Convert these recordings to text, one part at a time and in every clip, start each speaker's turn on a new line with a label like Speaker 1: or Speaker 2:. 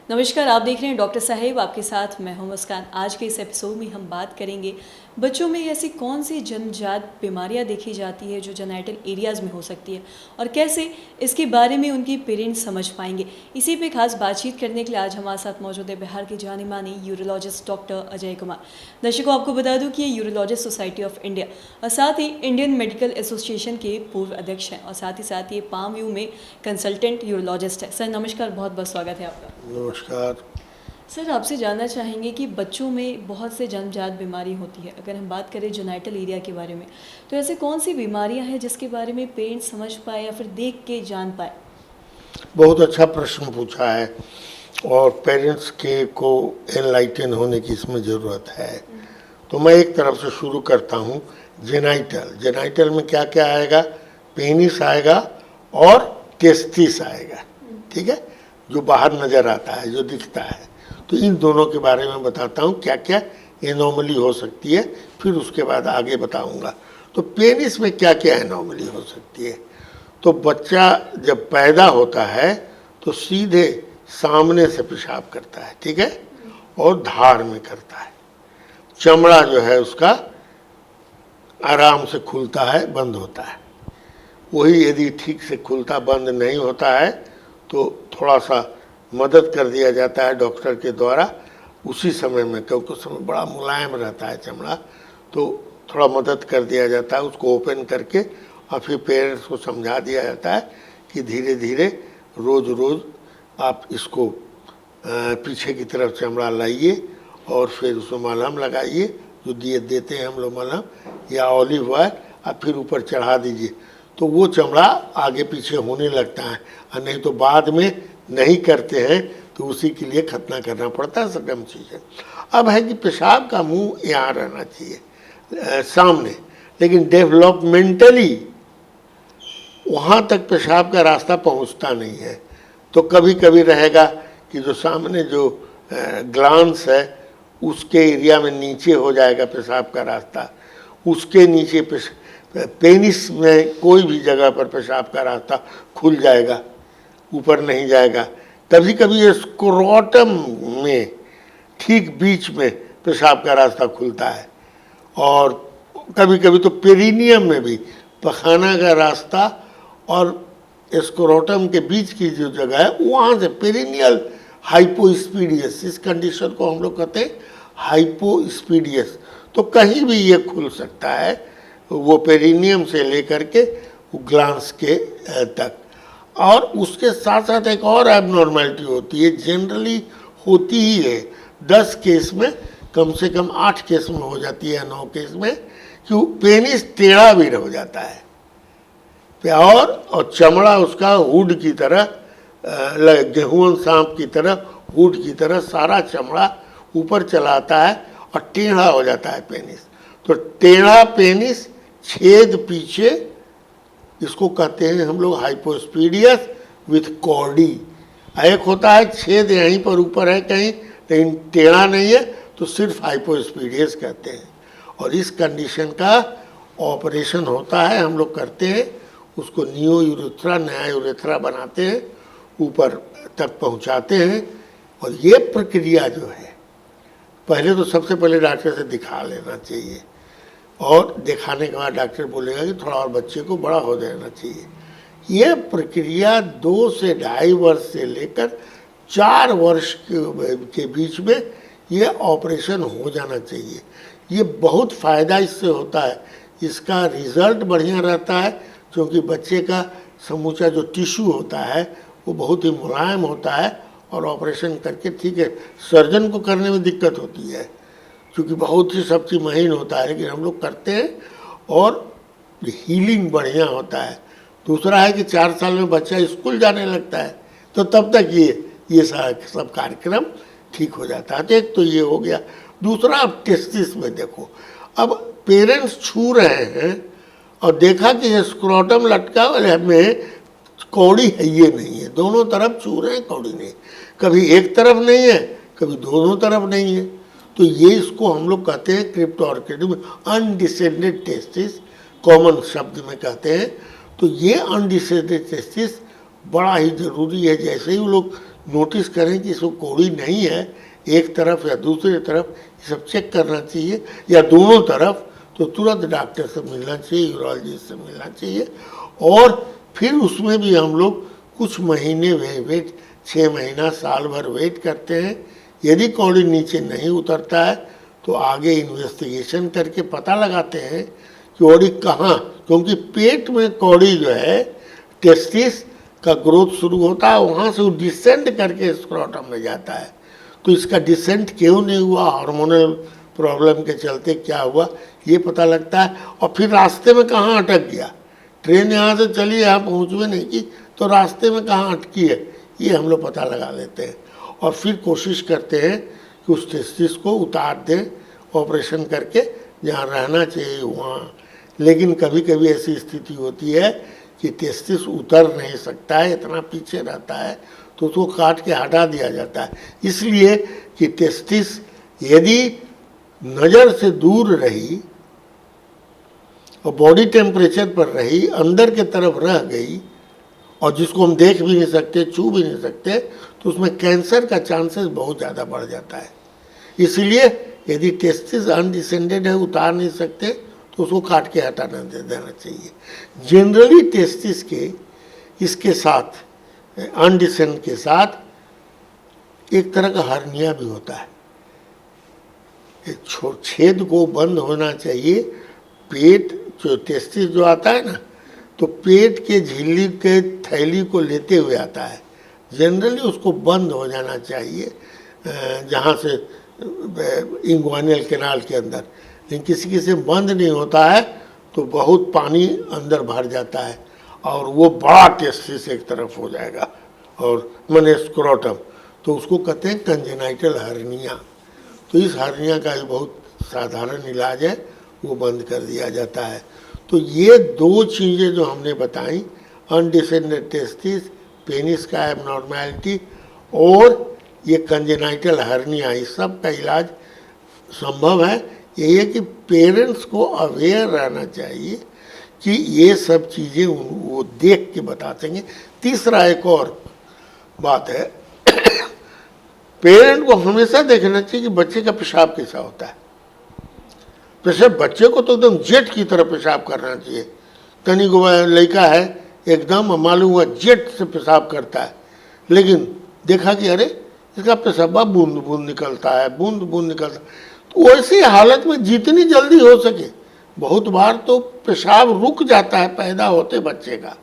Speaker 1: नमस्कार, आप देख रहे हैं डॉक्टर साहेब, आपके साथ मैं हूं मुस्कान। आज के इस एपिसोड में हम बात करेंगे बच्चों में ऐसी कौन सी जन्मजात बीमारियां देखी जाती है जो जेनिटल एरियाज़ में हो सकती है और कैसे इसके बारे में उनके पेरेंट्स समझ पाएंगे। इसी पे खास बातचीत करने के लिए आज हमारे साथ मौजूद है बिहार के जाने माने यूरोलॉजिस्ट डॉक्टर अजय कुमार। दर्शकों, आपको बता दूं कि ये यूरोलॉजिस्ट सोसाइटी ऑफ इंडिया और साथ ही इंडियन मेडिकल एसोसिएशन के पूर्व अध्यक्ष हैं और साथ ही ये पाम व्यू में कंसल्टेंट यूरोलॉजिस्ट है। सर नमस्कार, बहुत बहुत स्वागत है आपका।
Speaker 2: नमस्कार।
Speaker 1: सर आपसे जानना चाहेंगे कि बच्चों में बहुत से जन्मजात बीमारी होती है। अगर हम बात करें जेनिटल एरिया के बारे में, तो ऐसे कौन सी बीमारियां हैं जिसके बारे में पेरेंट्स समझ पाए या फिर देख के जान पाए?
Speaker 2: बहुत अच्छा प्रश्न पूछा है और पेरेंट्स के को एनलाइटन होने की इसमें ज़रूरत है। तो मैं एक तरफ से शुरू करता हूँ। जेनाइटल में क्या क्या आएगा? पेनिस आएगा और टेस्टिस आएगा, ठीक है, जो बाहर नज़र आता है, जो दिखता है। तो इन दोनों के बारे में बताता हूँ क्या क्या एनोमली हो सकती है, फिर उसके बाद आगे बताऊँगा। तो पेनिस में क्या क्या एनोमली हो सकती है? तो बच्चा जब पैदा होता है तो सीधे सामने से पेशाब करता है, ठीक है, और धार में करता है। चमड़ा जो है उसका आराम से खुलता है, बंद होता है। वही यदि ठीक से खुलता बंद नहीं होता है तो थोड़ा सा मदद कर दिया जाता है डॉक्टर के द्वारा उसी समय में, क्योंकि उस समय बड़ा मुलायम रहता है चमड़ा, तो थोड़ा मदद कर दिया जाता है उसको ओपन करके, और फिर पेरेंट्स को समझा दिया जाता है कि धीरे धीरे रोज़ रोज़ आप इसको पीछे की तरफ चमड़ा लाइए और फिर उसमें मलहम लगाइए, जो दिए देते हैं हम लोग मलहम, या ऑलिव ऑयल, और फिर ऊपर चढ़ा दीजिए, तो वो चमड़ा आगे पीछे होने लगता है। और नहीं तो बाद में नहीं करते हैं तो उसी के लिए खतना करना पड़ता है, सकम चीज़ें। अब है कि पेशाब का मुंह यहाँ रहना चाहिए सामने, लेकिन डेवलपमेंटली वहाँ तक पेशाब का रास्ता पहुँचता नहीं है। तो कभी कभी रहेगा कि जो सामने जो ग्लांस है उसके एरिया में नीचे हो जाएगा पेशाब का रास्ता, उसके नीचे पेनिस में कोई भी जगह पर पेशाब का रास्ता खुल जाएगा, ऊपर नहीं जाएगा। कभी कभी स्क्रोटम में ठीक बीच में पेशाब का रास्ता खुलता है, और कभी कभी तो पेरिनियम में भी पखाना का रास्ता और स्क्रोटम के बीच की जो जगह है वहाँ से पेरिनियल हाइपोस्पीडियस, इस कंडीशन को हम लोग कहते हैं हाइपोस्पीडियस। तो कहीं भी ये खुल सकता है, वो पेरिनियम से लेकर के ग्लांस के तक। और उसके साथ साथ एक और एबनॉर्मेलिटी होती है, जनरली होती ही है 10 केस में, कम से कम 8 केस में हो जाती है, 9 केस में, कि पेनिस टेढ़ा भी हो जाता है और चमड़ा उसका हुड की तरह, गेहूं सांप की तरह हुड की तरह सारा चमड़ा ऊपर चलाता है और टेढ़ा हो जाता है पेनिस। तो टेढ़ा पेनिस, छेद पीछे, इसको कहते हैं हम लोग हाइपोस्पीडियस विथ कॉर्डी। एक होता है छेद यहीं पर ऊपर है कहीं लेकिन टेढ़ा नहीं है, तो सिर्फ हाइपोस्पीडियस कहते हैं। और इस कंडीशन का ऑपरेशन होता है, हम लोग करते हैं उसको, नियो यूरेथ्रा, नया यूरेथ्रा बनाते हैं, ऊपर तक पहुंचाते हैं। और ये प्रक्रिया जो है, पहले तो सबसे पहले डॉक्टर से दिखा लेना चाहिए, और दिखाने के बाद डॉक्टर बोलेगा कि थोड़ा और बच्चे को बड़ा हो जाना चाहिए। यह प्रक्रिया 2 से ढाई वर्ष से लेकर 4 वर्ष के बीच में ये ऑपरेशन हो जाना चाहिए। ये बहुत फ़ायदा इससे होता है, इसका रिज़ल्ट बढ़िया रहता है, क्योंकि बच्चे का समूचा जो टिश्यू होता है वो बहुत ही मुलायम होता है, और ऑपरेशन करके, ठीक है, सर्जन को करने में दिक्कत होती है क्योंकि बहुत ही सब चीज़ महीन होता है, लेकिन हम लोग करते हैं और हीलिंग बढ़िया होता है। दूसरा है कि 4 साल में बच्चा स्कूल जाने लगता है, तो तब तक ये सब कार्यक्रम ठीक हो जाता है। तो एक तो ये हो गया। दूसरा, अब टेस्टिस में देखो, अब पेरेंट्स छू रहे हैं और देखा कि स्क्रोटम लटका वाले में कौड़ी है, ये नहीं है, दोनों तरफ छू रहे हैं, कौड़ी नहीं, कभी एक तरफ नहीं है, कभी दोनों तरफ नहीं है। तो ये इसको हम लोग कहते हैं क्रिप्टोआर्किड में अनडिसेंडेड टेस्टिस, कॉमन शब्द में कहते हैं। तो ये अनडिसेंडेड टेस्टिस बड़ा ही ज़रूरी है। जैसे ही वो लोग नोटिस करें कि इसको कोड़ी नहीं है एक तरफ या दूसरी तरफ, ये सब चेक करना चाहिए, या दोनों तरफ, तो तुरंत डॉक्टर से मिलना चाहिए, यूरोलॉजिस्ट से मिलना चाहिए। और फिर उसमें भी हम लोग कुछ महीने वेट 6 महीना साल भर वेट करते हैं। यदि कौड़ी नीचे नहीं उतरता है तो आगे इन्वेस्टिगेशन करके पता लगाते हैं कि कौड़ी कहाँ, क्योंकि पेट में कौड़ी जो है टेस्टिस का ग्रोथ शुरू होता है, वहाँ से वो डिसेंड करके स्क्रोटम में जाता है। तो इसका डिसेंट क्यों नहीं हुआ, हार्मोनल प्रॉब्लम के चलते क्या हुआ, ये पता लगता है। और फिर रास्ते में कहाँ अटक गया, ट्रेन यहाँ से चली, यहाँ पहुँच में नहीं की, तो रास्ते में कहाँ अटकी है, ये हम लोग पता लगा लेते हैं। और फिर कोशिश करते हैं कि उस टेस्टिस को उतार दें ऑपरेशन करके, जहाँ रहना चाहिए वहाँ। लेकिन कभी कभी ऐसी स्थिति होती है कि टेस्टिस उतर नहीं सकता है, इतना पीछे रहता है, तो उसको काट के हटा दिया जाता है। इसलिए कि टेस्टिस यदि नज़र से दूर रही और बॉडी टेम्परेचर पर रही, अंदर के तरफ रह गई, और जिसको हम देख भी नहीं सकते, छू भी नहीं सकते, तो उसमें कैंसर का चांसेस बहुत ज़्यादा बढ़ जाता है। इसलिए यदि टेस्टिस अनडिसेंडेड है, उतार नहीं सकते, तो उसको काट के हटाना देना चाहिए। जनरली टेस्टिस के इसके साथ अनडिसेंड के साथ एक तरह का हर्निया भी होता है। छेद को बंद होना चाहिए, पेट जो टेस्टिस जो आता है ना, तो पेट के झिल्ली के थैली को लेते हुए आता है। जनरली उसको बंद हो जाना चाहिए, जहाँ से इंग्वानियल कैनाल के अंदर, लेकिन किसी किसी से बंद नहीं होता है तो बहुत पानी अंदर भर जाता है और वो बड़ा टेस्टिस एक तरफ हो जाएगा, और माने स्क्रोटम, तो उसको कहते हैं कंजेनाइटल हर्निया। तो इस हर्निया का बहुत साधारण इलाज है, वो बंद कर दिया जाता है। तो ये दो चीज़ें जो हमने बताई, अनडिसेंडेड टेस्टिस, पेनिस का एबनॉर्मैलिटी और ये कंजेनाइटल हर्निया, इस सब का इलाज संभव है। ये है कि पेरेंट्स को अवेयर रहना चाहिए कि ये सब चीज़ें वो देख के बता सकेंगे। तीसरा एक और बात है, पेरेंट को हमेशा देखना चाहिए कि बच्चे का पेशाब कैसा होता है। पेशाब बच्चे को तो एकदम जेट की तरह पेशाब करना चाहिए। तनी को लड़का है एकदम मालूम हुआ जेट से पेशाब करता है, लेकिन देखा कि अरे इसका पेशाब बूंद बूंद निकलता है, बूंद बूंद निकलता है। तो वैसी हालत में जितनी जल्दी हो सके, बहुत बार तो पेशाब रुक जाता है पैदा होते बच्चे का,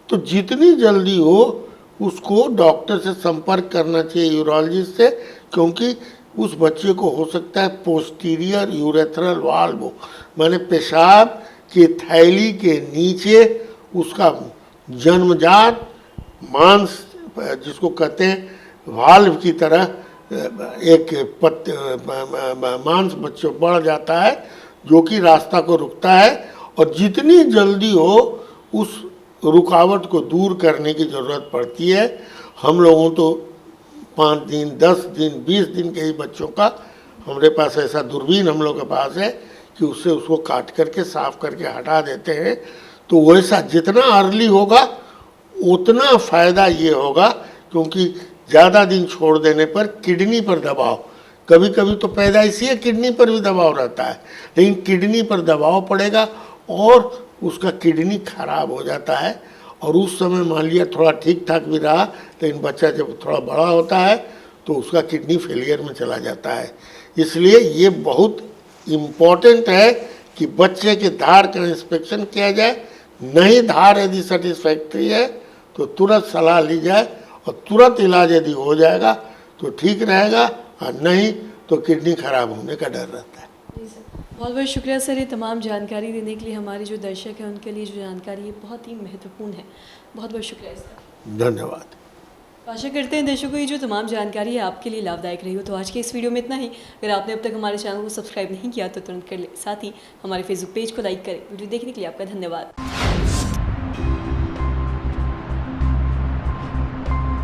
Speaker 2: तो जितनी जल्दी हो उसको डॉक्टर से संपर्क करना चाहिए, यूरोलॉजिस्ट से, क्योंकि उस बच्चे को हो सकता है पोस्टीरियर यूरेथ्रल वाल्व, माने पेशाब की थैली के नीचे उसका जन्मजात मांस, जिसको कहते हैं वाल्व की तरह एक मांस बच्चे बढ़ जाता है, जो कि रास्ता को रुकता है, और जितनी जल्दी हो उस रुकावट को दूर करने की ज़रूरत पड़ती है। हम लोगों तो 5 दिन 10 दिन 20 दिन के ही बच्चों का हमारे पास ऐसा दूरबीन हम लोग के पास है कि उससे उसको काट करके साफ करके हटा देते हैं। तो वैसा जितना अर्ली होगा उतना फ़ायदा ये होगा, क्योंकि ज़्यादा दिन छोड़ देने पर किडनी पर दबाव, कभी कभी तो पैदाइशी किडनी पर भी दबाव रहता है, लेकिन किडनी पर दबाव पड़ेगा और उसका किडनी खराब हो जाता है, और उस समय मान लिया थोड़ा ठीक ठाक भी रहा, लेकिन बच्चा जब थोड़ा बड़ा होता है तो उसका किडनी फेलियर में चला जाता है। इसलिए ये बहुत इम्पोर्टेंट है कि बच्चे के धार का इंस्पेक्शन किया जाए। नहीं धार यदि सेटिस्फैक्ट्री है तो तुरंत सलाह ली जाए, और तुरंत इलाज यदि हो जाएगा तो ठीक रहेगा, और नहीं तो किडनी खराब होने का डर रहता है।
Speaker 1: बहुत बहुत शुक्रिया सर, ये तमाम जानकारी देने के लिए। हमारे जो दर्शक हैं उनके लिए जो जानकारी है बहुत ही महत्वपूर्ण है। बहुत बहुत शुक्रिया सर।
Speaker 2: धन्यवाद।
Speaker 1: आशा करते हैं दर्शकों ये जो तमाम जानकारी है आपके लिए लाभदायक रही हो। तो आज के इस वीडियो में इतना ही। अगर आपने अब तक हमारे चैनल को सब्सक्राइब नहीं किया तो तुरंत कर ले, साथ ही हमारे फेसबुक पेज को लाइक करें। वीडियो देखने के लिए आपका धन्यवाद।